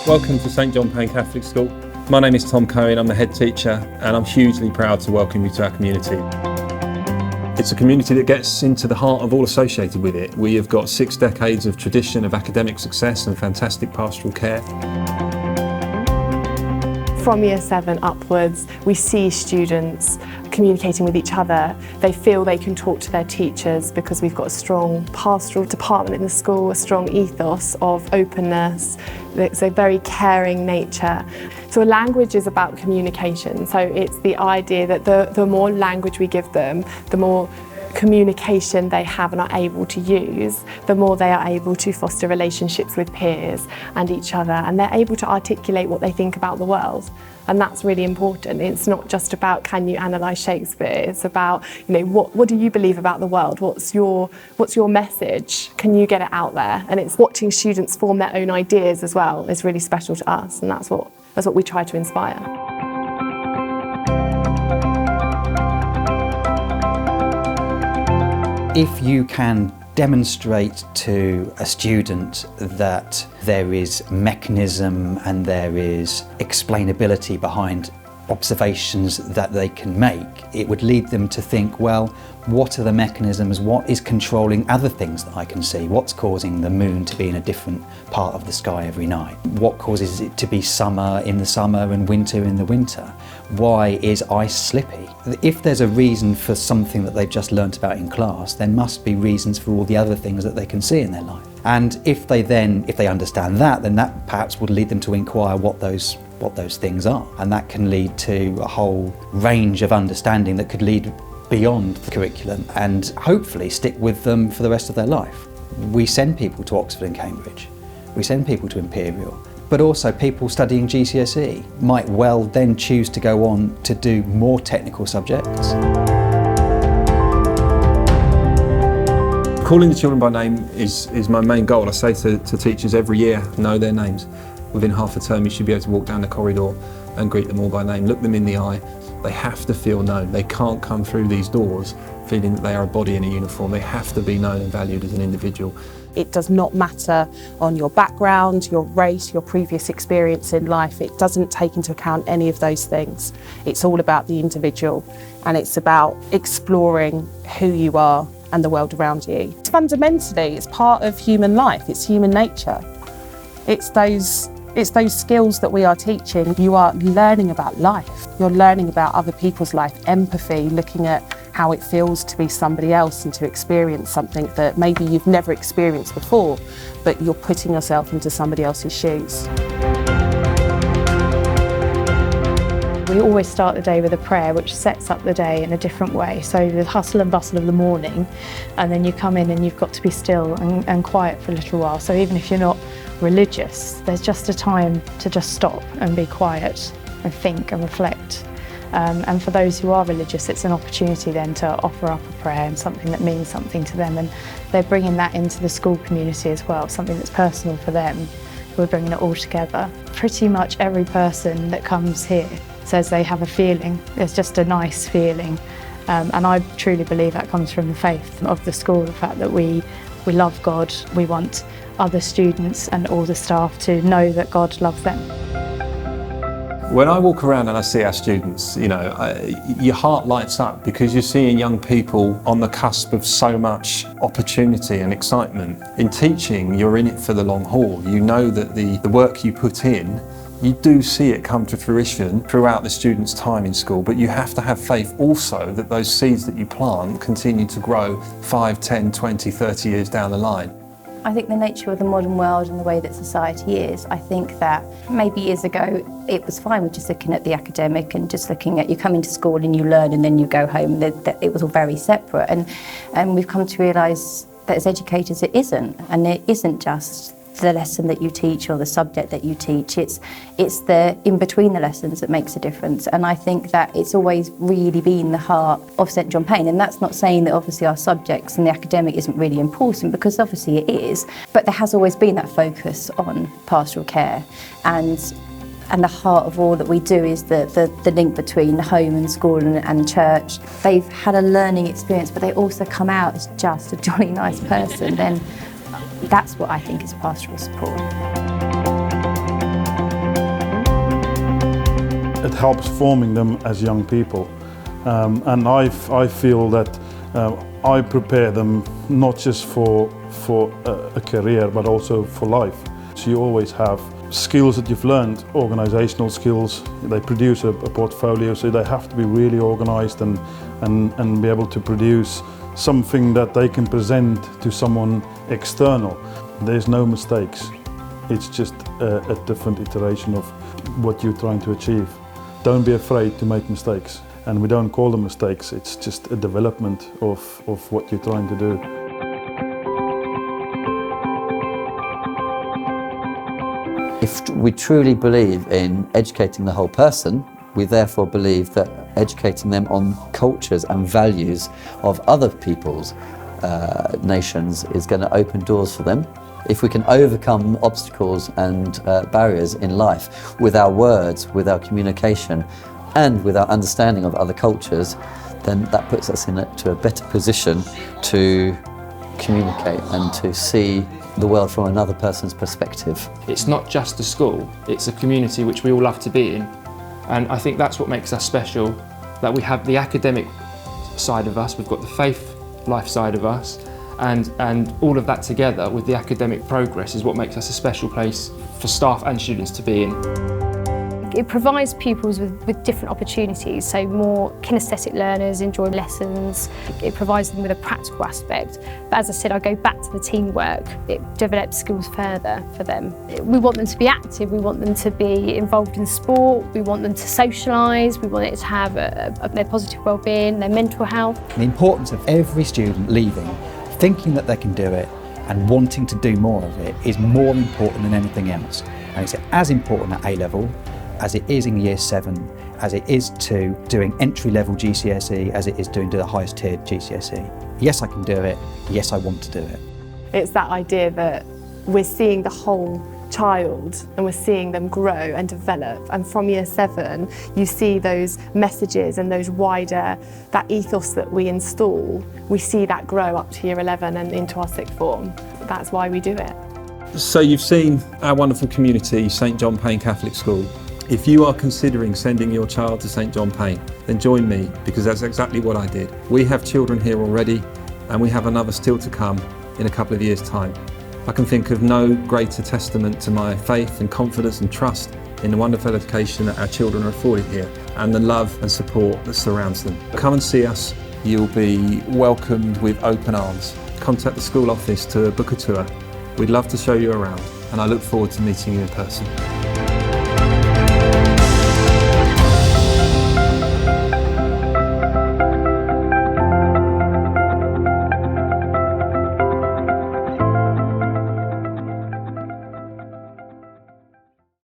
Welcome to St John Payne Catholic School. My name is Tom Cohen, I'm the head teacher and I'm hugely proud to welcome you to our community. It's a community that gets into the heart of all associated with it. We have got 6 decades of tradition of academic success and fantastic pastoral care. From Year 7 upwards, we see students communicating with each other. They feel they can talk to their teachers because we've got a strong pastoral department in the school, a strong ethos of openness. It's a very caring nature. So a language is about communication. So it's the idea that the more language we give them, the more communication they have and are able to use, the more they are able to foster relationships with peers and each other, and they're able to articulate what they think about the world. And that's really important. It's not just about can you analyse Shakespeare, it's about, what do you believe about the world? What's your message? Can you get it out there? And it's watching students form their own ideas as well is really special to us, and that's what we try to inspire. If you can demonstrate to a student that there is mechanism and there is explainability behind observations that they can make, it would lead them to think, well, what are the mechanisms? What is controlling other things that I can see? What's causing the moon to be in a different part of the sky every night? What causes it to be summer in the summer and winter in the winter? Why is ice slippy? If there's a reason for something that they've just learnt about in class, there must be reasons for all the other things that they can see in their life. And if they understand that, then that perhaps would lead them to inquire what those things are. And that can lead to a whole range of understanding that could lead beyond the curriculum and hopefully stick with them for the rest of their life. We send people to Oxford and Cambridge, we send people to Imperial, but also people studying GCSE might well then choose to go on to do more technical subjects. Calling the children by name is my main goal. I say to teachers every year, know their names. Within half a term you should be able to walk down the corridor and greet them all by name, look them in the eye. They have to feel known. They can't come through these doors feeling that they are a body in a uniform. They have to be known and valued as an individual. It does not matter on your background, your race, your previous experience in life. It doesn't take into account any of those things. It's all about the individual, and it's about exploring who you are and the world around you. Fundamentally, it's part of human life. It's human nature. It's those skills that we are teaching. You are learning about life. You're learning about other people's life, empathy, looking at how it feels to be somebody else and to experience something that maybe you've never experienced before, but you're putting yourself into somebody else's shoes. We always start the day with a prayer which sets up the day in a different way. So the hustle and bustle of the morning, and then you come in and you've got to be still and quiet for a little while. So even if you're not religious, there's just a time to just stop and be quiet and think and reflect. And for those who are religious, it's an opportunity then to offer up a prayer and something that means something to them, and they're bringing that into the school community as well, something that's personal for them. We're bringing it all together. Pretty much every person that comes here says they have a feeling. It's just a nice feeling, and I truly believe that comes from the faith of the school, the fact that we love God. We want other students and all the staff to know that God loves them. When I walk around and I see our students, your heart lights up because you're seeing young people on the cusp of so much opportunity and excitement. In teaching, you're in it for the long haul. You know that the work you put in, you do see it come to fruition throughout the students' time in school, but you have to have faith also that those seeds that you plant continue to grow 5, 10, 20, 30 years down the line. I think the nature of the modern world and the way that society is, I think that maybe years ago it was fine with just looking at the academic and just looking at you come into school and you learn and then you go home, that it was all very separate. And we've come to realise that as educators it isn't, and it isn't just the lesson that you teach or the subject that you teach. It's the in between the lessons that makes a difference, and I think that it's always really been the heart of St John Payne. And that's not saying that obviously our subjects and the academic isn't really important, because obviously it is, but there has always been that focus on pastoral care, and the heart of all that we do is the link between home and school and church. They've had a learning experience, but they also come out as just a jolly nice person. Then that's what I think is pastoral support. helps forming them as young people. And I feel that I prepare them not just for a career, but also for life. So you always have skills that you've learned, organisational skills. They produce a portfolio, so they have to be really organised and be able to produce something that they can present to someone external. There's no mistakes. It's just a different iteration of what you're trying to achieve. Don't be afraid to make mistakes. And we don't call them mistakes, it's just a development of what you're trying to do. If we truly believe in educating the whole person, we therefore believe that educating them on cultures and values of other people's nations is going to open doors for them. If we can overcome obstacles and barriers in life with our words, with our communication, and with our understanding of other cultures, then that puts us into a better position to communicate and to see the world from another person's perspective. It's not just a school, it's a community which we all love to be in. And I think that's what makes us special, that we have the academic side of us, we've got the faith life side of us, and all of that together with the academic progress is what makes us a special place for staff and students to be in. It provides pupils with different opportunities, so more kinesthetic learners enjoy lessons. It provides them with a practical aspect. But as I said, I go back to the teamwork. It develops skills further for them. We want them to be active, we want them to be involved in sport, we want them to socialise, we want it to have their positive well-being, their mental health. The importance of every student leaving, thinking that they can do it and wanting to do more of it is more important than anything else. And it's as important at A-level as it is in Year 7, as it is to doing entry-level GCSE, as it is doing to the highest tiered GCSE. Yes, I can do it. Yes, I want to do it. It's that idea that we're seeing the whole child and we're seeing them grow and develop, and from Year 7 you see those messages and those wider, that ethos that we install, we see that grow up to Year 11 and into our sixth form. That's why we do it. So you've seen our wonderful community, St John Payne Catholic School. If you are considering sending your child to St John Payne, then join me, because that's exactly what I did. We have children here already, and we have another still to come in a couple of years' time. I can think of no greater testament to my faith and confidence and trust in the wonderful education that our children are afforded here, and the love and support that surrounds them. Come and see us. You'll be welcomed with open arms. Contact the school office to book a tour. We'd love to show you around, and I look forward to meeting you in person.